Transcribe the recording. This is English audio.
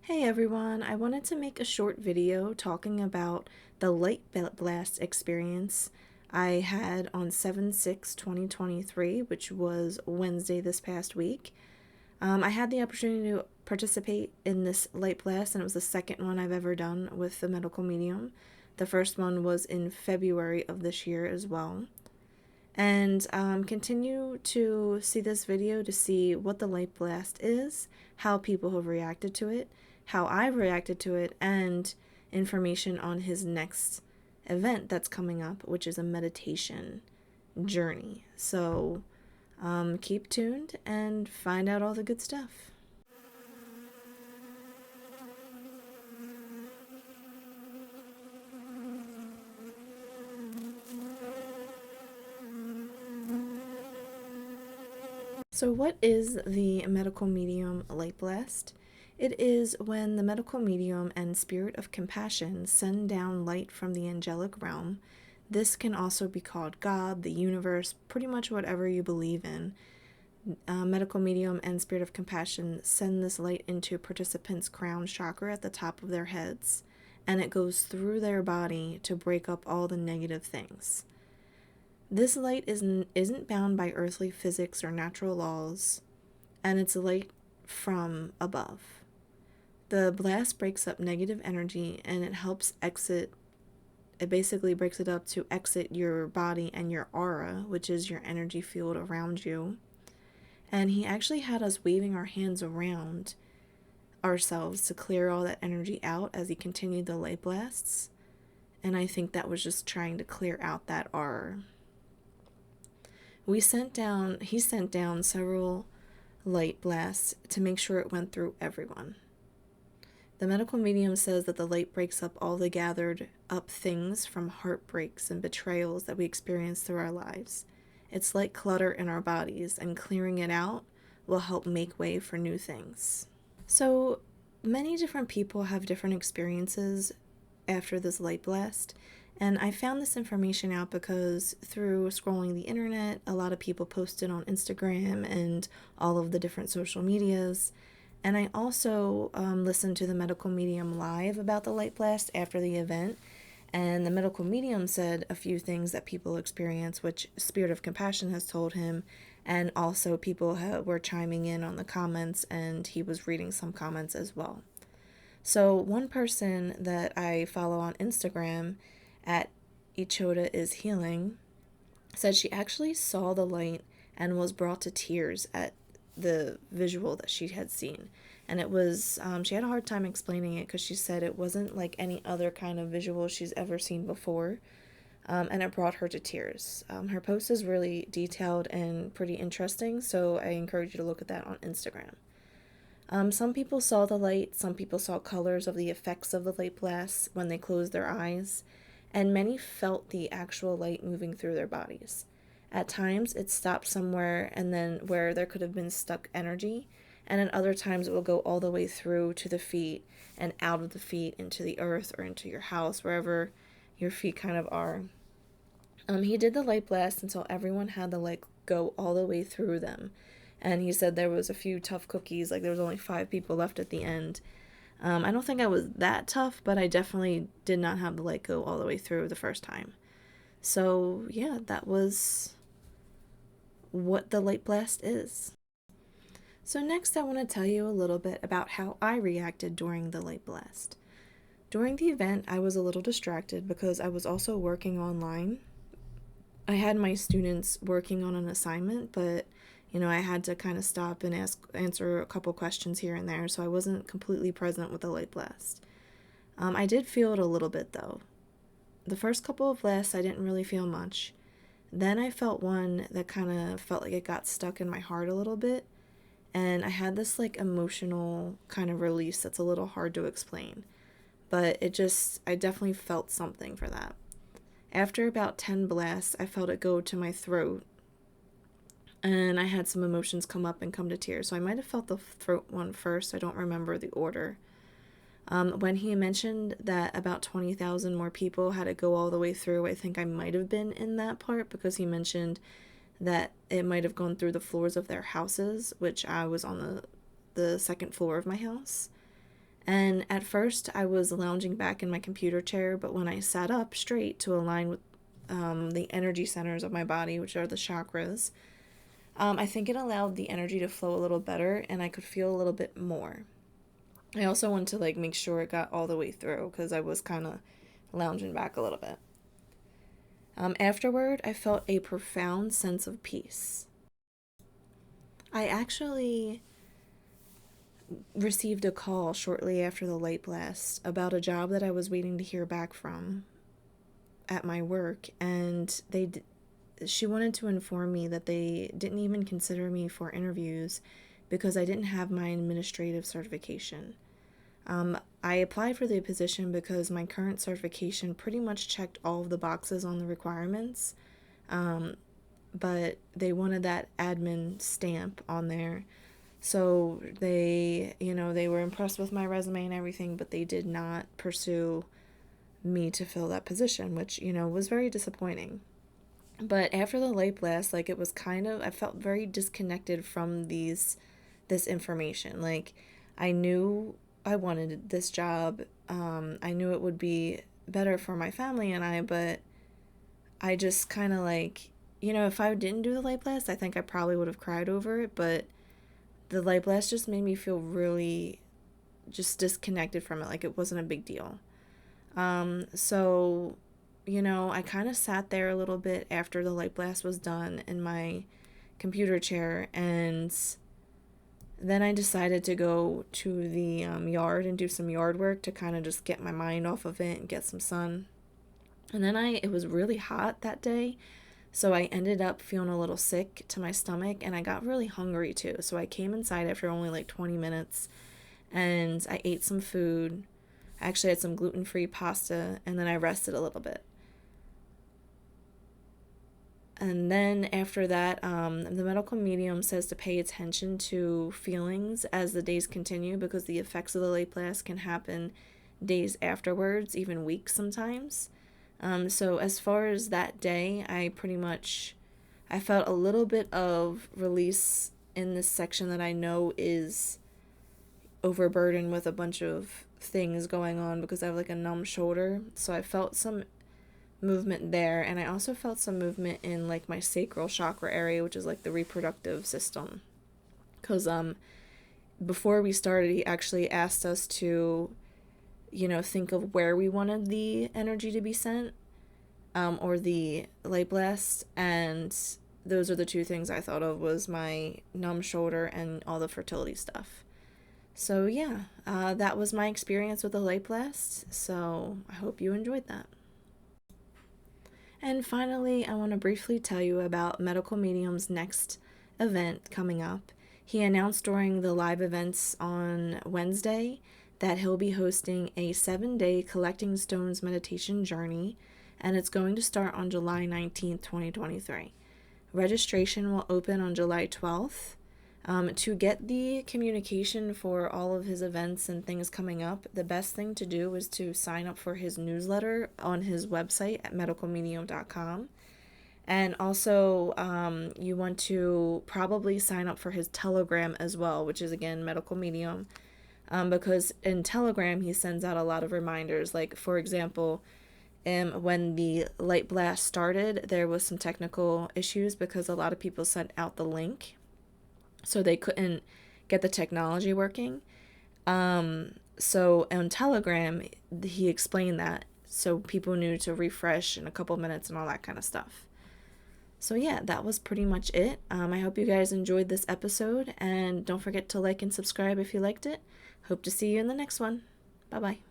Hey everyone, I wanted to make a short video talking about the light blast experience I had on 7/6/2023, which was Wednesday this past week. I had the opportunity to participate in this light blast, and it was the second one I've ever done with the medical medium. The first one was in February of this year as well. And continue to see this video to see what the light blast is, how people have reacted to it, how I've reacted to it, and information on his next event that's coming up, which is a meditation journey. So keep tuned and find out all the good stuff. So, what is the medical medium light blast? It is when the medical medium and spirit of compassion send down light from the angelic realm. This can also be called God, the universe, pretty much whatever you believe in. Medical medium and spirit of compassion send this light into participants' crown chakra at the top of their heads, and it goes through their body to break up all the negative things. This light isn't bound by earthly physics or natural laws, and it's a light from above. The blast breaks up negative energy and it basically breaks it up to exit your body and your aura, which is your energy field around you. And he actually had us waving our hands around ourselves to clear all that energy out as he continued the light blasts. And I think that was just trying to clear out that aura. He sent down several light blasts to make sure it went through everyone. The medical medium says that the light breaks up all the gathered up things from heartbreaks and betrayals that we experience through our lives. It's like clutter in our bodies, and clearing it out will help make way for new things. So, many different people have different experiences after this light blast. And I found this information out because through scrolling the internet, a lot of people posted on Instagram and all of the different social medias. And I also listened to the medical medium live about the light blast after the event. And the medical medium said a few things that people experience, which Spirit of Compassion has told him. And also people were chiming in on the comments, and he was reading some comments as well. So one person that I follow on Instagram at Ichoda is Healing said she actually saw the light and was brought to tears at the visual that she had seen. And it was, she had a hard time explaining it because she said it wasn't like any other kind of visual she's ever seen before. And it brought her to tears. Her post is really detailed and pretty interesting, so I encourage you to look at that on Instagram. Some people saw the light, some people saw colors of the effects of the light blasts when they closed their eyes, and many felt the actual light moving through their bodies. At times, it stopped somewhere and then where there could have been stuck energy, and at other times, it will go all the way through to the feet and out of the feet into the earth or into your house, wherever your feet kind of are. He did the light blast until everyone had the light go all the way through them. And he said there was a few tough cookies, like there was only 5 people left at the end. I don't think I was that tough, but I definitely did not have the light go all the way through the first time. So, yeah, that was what the light blast is. So, next, I want to tell you a little bit about how I reacted during the light blast. During the event, I was a little distracted because I was also working online. I had my students working on an assignment, but I had to kind of stop and answer a couple questions here and there, so I wasn't completely present with the light blast. I did feel it a little bit though. The first couple of blasts, I didn't really feel much. Then I felt one that kind of felt like it got stuck in my heart a little bit, and I had this like emotional kind of release that's a little hard to explain, but I definitely felt something for that. After about 10 blasts, I felt it go to my throat, and I had some emotions come up and come to tears. So I might have felt the throat one first. I don't remember the order. When he mentioned that about 20,000 more people had to go all the way through, I think I might have been in that part because he mentioned that it might have gone through the floors of their houses, which I was on the second floor of my house. And at first, I was lounging back in my computer chair, but when I sat up straight to align with the energy centers of my body, which are the chakras, I think it allowed the energy to flow a little better and I could feel a little bit more. I also wanted to make sure it got all the way through because I was kind of lounging back a little bit. Afterward, I felt a profound sense of peace. I actually received a call shortly after the light blast about a job that I was waiting to hear back from at my work, and she wanted to inform me that they didn't even consider me for interviews because I didn't have my administrative certification. I applied for the position because my current certification pretty much checked all of the boxes on the requirements, but they wanted that admin stamp on there. So they were impressed with my resume and everything, but they did not pursue me to fill that position, which, was very disappointing. But after the light blast, it was I felt very disconnected from this information. I knew I wanted this job. I knew it would be better for my family and I, but I just kind of if I didn't do the light blast, I think I probably would have cried over it, but the light blast just made me feel really just disconnected from it. It wasn't a big deal. So, I kind of sat there a little bit after the light blast was done in my computer chair, and then I decided to go to the yard and do some yard work to kind of just get my mind off of it and get some sun. And then it was really hot that day, so I ended up feeling a little sick to my stomach, and I got really hungry too. So I came inside after only 20 minutes, and I ate some food. I actually had some gluten-free pasta, and then I rested a little bit. And then after that, the medical medium says to pay attention to feelings as the days continue because the effects of the light blast can happen days afterwards, even weeks sometimes. So as far as that day, I felt a little bit of release in this section that I know is overburdened with a bunch of things going on because I have a numb shoulder. So I felt some movement there, and I also felt some movement in my sacral chakra area, which is the reproductive system, because before we started he actually asked us to think of where we wanted the energy to be sent, or the light blast, and those are the two things I thought of was my numb shoulder and all the fertility stuff. So yeah, that was my experience with the light blast, so I hope you enjoyed that. And finally, I want to briefly tell you about Medical Medium's next event coming up. He announced during the live events on Wednesday that he'll be hosting a 7-day collecting stones meditation journey, and it's going to start on July 19th, 2023. Registration will open on July 12th. To get the communication for all of his events and things coming up, the best thing to do is to sign up for his newsletter on his website at medicalmedium.com. And also, you want to probably sign up for his Telegram as well, which is, again, Medical Medium, because in Telegram, he sends out a lot of reminders. For example, when the light blast started, there was some technical issues because a lot of people sent out the link, so they couldn't get the technology working. So on Telegram, he explained that, so people knew to refresh in a couple minutes and all that kind of stuff. So yeah, that was pretty much it. I hope you guys enjoyed this episode, and don't forget to like and subscribe if you liked it. Hope to see you in the next one. Bye-bye.